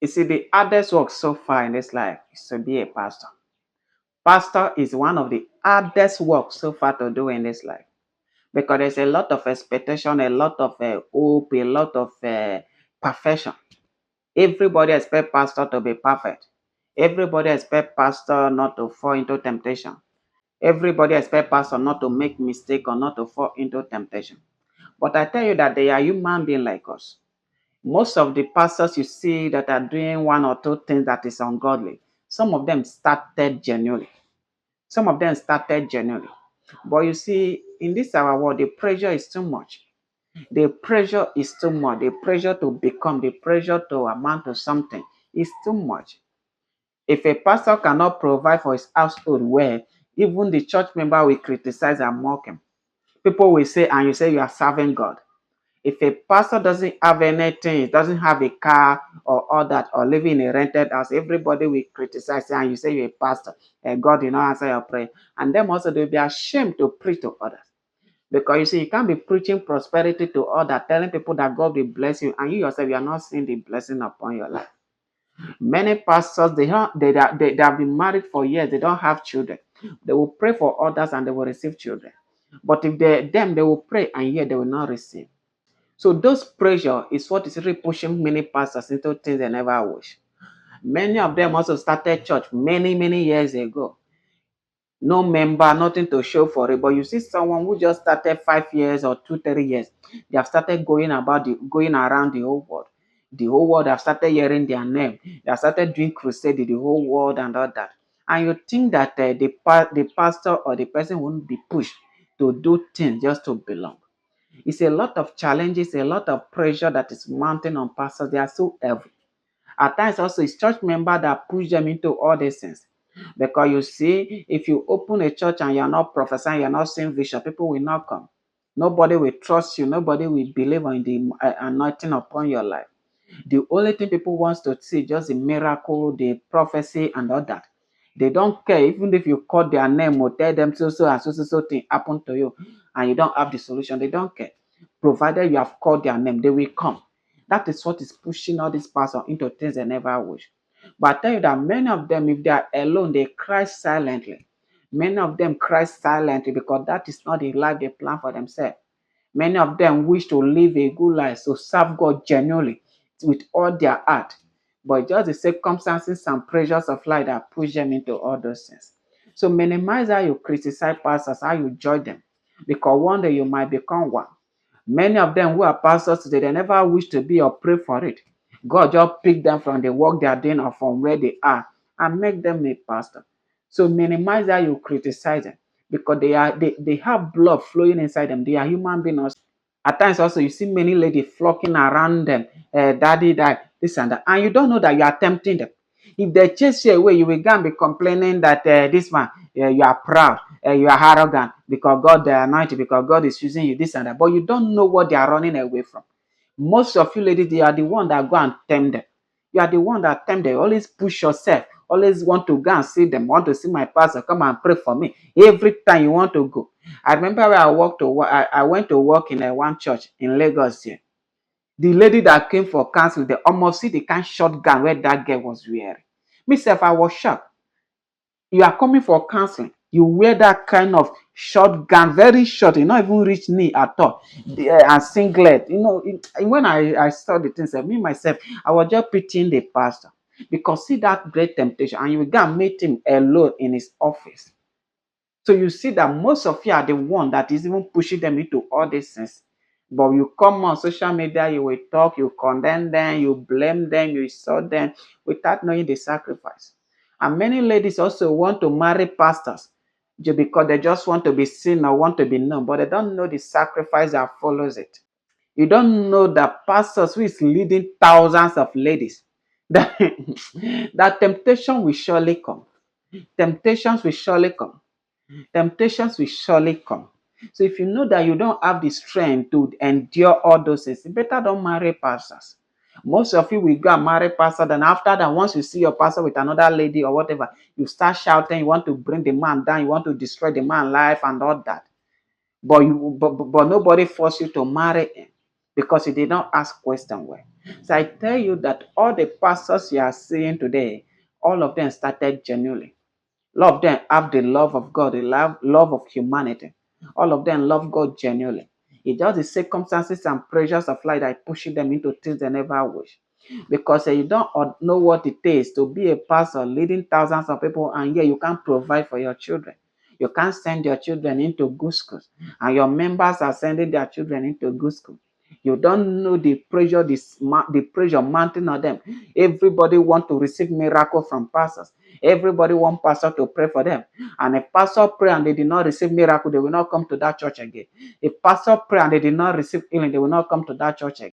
You see, the hardest work so far in this life is to be a pastor. Pastor is one of the hardest work so far to do in this life because there's a lot of expectation, a lot of hope, a lot of perfection. Everybody expect pastor to be perfect. Everybody expect pastor not to fall into temptation. Everybody expect pastor not to make mistake or not to fall into temptation. But I tell you that they are human beings like us. Most of the pastors you see that are doing one or two things that is ungodly, some of them started genuinely. Some of them started genuinely. But you see, in this our world, the pressure is too much. The pressure is too much. The pressure to become, the pressure to amount to something is too much. If a pastor cannot provide for his household well, even the church member will criticize and mock him. People will say, and you say you are serving God. If a pastor doesn't have anything, doesn't have a car or all that, or living in a rented house, everybody will criticize you and you say you're a pastor and God did not answer your prayer. And them also they'll be ashamed to preach to others. Because you see, you can't be preaching prosperity to others, telling people that God will bless you, and you yourself you are not seeing the blessing upon your life. Many pastors they have been married for years, they don't have children. They will pray for others and they will receive children. But if they will pray and yet they will not receive. So those pressure is what is really pushing many pastors into things they never wish. Many of them also started church many years ago. No member, nothing to show for it. But you see someone who just started 5 years or 2, 3 years, they have started going around the whole world. The whole world have started hearing their name. They have started doing crusade in the whole world and all that. And you think that the pastor or the person won't be pushed to do things just to belong. It's a lot of challenges, a lot of pressure that is mounting on pastors. They are so heavy. At times also it's church member that push them into all these things. Because you see, if you open a church and you're not prophesying, you're not seeing vision, people will not come. Nobody will trust you. Nobody will believe in the anointing upon your life. The only thing people want to see just the miracle, the prophecy, and all that. They don't care even if you call their name or tell them so and so thing happened to you, and you don't have the solution. They don't care. Provided you have called their name, they will come. That is what is pushing all these pastors into things they never wish. But I tell you that many of them, if they are alone, they cry silently. Many of them cry silently because that is not the life they plan for themselves. Many of them wish to live a good life, to serve God genuinely with all their heart. But just the circumstances and pressures of life that push them into all those things. So minimize how you criticize pastors, how you judge them. Because one day you might become one. Many of them who are pastors today, they never wish to be or pray for it. God just pick them from the work they are doing or from where they are and make them a pastor. So minimize how you criticize them because they have blood flowing inside them. They are human beings. At times also you see many ladies flocking around them, daddy, that, this and that, and you don't know that you are tempting them. If they chase you away, you will go and be complaining that this man, you are proud, you are arrogant because God anointed, because God is using you, this and that. But you don't know what they are running away from. Most of you ladies, they are the one that go and tempt them. You are the one that tempt them. Always push yourself. Always want to go and see them. Want to see my pastor. Come and pray for me. Every time you want to go. I remember when I went to work in one church in Lagos here. The lady that came for counseling, they almost see the kind of shotgun where that girl was wearing. Myself, I was shocked. You are coming for counseling. You wear that kind of shotgun, very short, you not even reach knee at all, and singlet. When I saw the things, me myself, I was just pitying the pastor because see that great temptation, and you go and meet him alone in his office. So you see that most of you are the one that is even pushing them into all these things. But you come on social media, you will talk, you condemn them, you blame them, you insult them without knowing the sacrifice. And many ladies also want to marry pastors just because they just want to be seen or want to be known, but they don't know the sacrifice that follows it. You don't know that pastors who is leading thousands of ladies, that, that temptation will surely come. Temptations will surely come. Temptations will surely come. So if you know that you don't have the strength to endure all those things, you better don't marry pastors. Most of you will go and marry pastor, then after that, once you see your pastor with another lady or whatever, you start shouting, you want to bring the man down, you want to destroy the man's life and all that. But nobody forced you to marry him because you did not ask question well. So I tell you that all the pastors you are seeing today, all of them started genuinely. All of them have the love of God, the love of humanity. All of them love God genuinely. It's just the circumstances and pressures of life that are pushing them into things they never wish. Because you don't know what it is to be a pastor leading thousands of people, and yet you can't provide for your children. You can't send your children into good schools, and your members are sending their children into good schools. You don't know the pressure, the pressure mounting on them. Everybody want to receive miracle from pastors. Everybody want pastor to pray for them. And if pastor pray and they did not receive miracle, they will not come to that church again. If pastor pray and they did not receive healing, they will not come to that church again.